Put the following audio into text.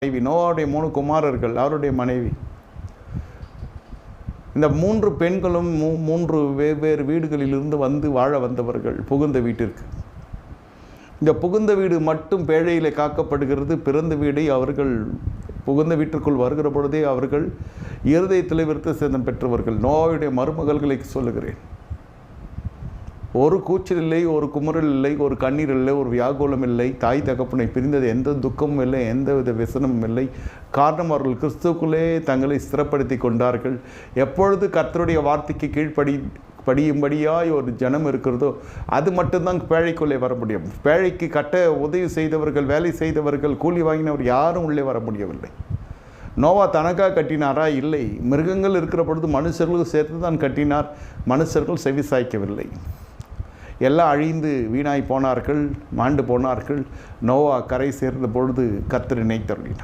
மனைவி, நோவாவுடைய 3 குமாரர்கள், அவருடைய மனைவி. இந்த 3 பெண்களும் 3 வெவ்வேறு வீடுகளிலிருந்து வந்து வாழ வந்தவர்கள் புகுந்த வீட்டிற்கு. இந்த புகுந்த வீடு மட்டும் பேழையிலே காக்கப்படுகிறது. பிறந்த வீடை அவர்கள் புகுந்த வீட்டிற்குள் வருகிற பொழுதே அவர்கள் இருதயத்தில் விருத்த சேதம் பெற்றவர்கள். நோவாவுடைய மருமகள்களை சொல்லுகிறேன். ஒரு கூச்சல் இல்லை, ஒரு குமுறல் இல்லை, ஒரு கண்ணீர் இல்லை, ஒரு வியாகுலம் இல்லை. தாய் தகப்பனை பிரிந்தது எந்த துக்கமும் இல்லை, எந்த வித விசனமும் இல்லை. காரணம், அவர்கள் கிறிஸ்துவுக்குள்ளே தங்களை ஸ்திரப்படுத்தி கொண்டார்கள். எப்பொழுது கர்த்தருடைய வார்த்தைக்கு படியும்படியாய் ஒரு ஜனம் இருக்கிறதோ அது மட்டும்தான் பேழைக்குள்ளே வர முடியும். பேழைக்கு கட்ட உதவி செய்தவர்கள், வேலை செய்தவர்கள், கூலி வாங்கினவர் யாரும் உள்ளே வர முடியவில்லை. நோவா தனக்காக கட்டினாரா? இல்லை. மிருகங்கள் இருக்கிற பொழுது மனுஷர்களும் சேர்த்து தான் கட்டினார். மனுஷர்கள் செவி சாய்க்கவில்லை. எல்லாம் அழிந்து வீணாய் போனார்கள், மாண்டு போனார்கள். நோவா கரை சேர்ந்த பொழுது கர்த்தர் நினைத்தருளினார்.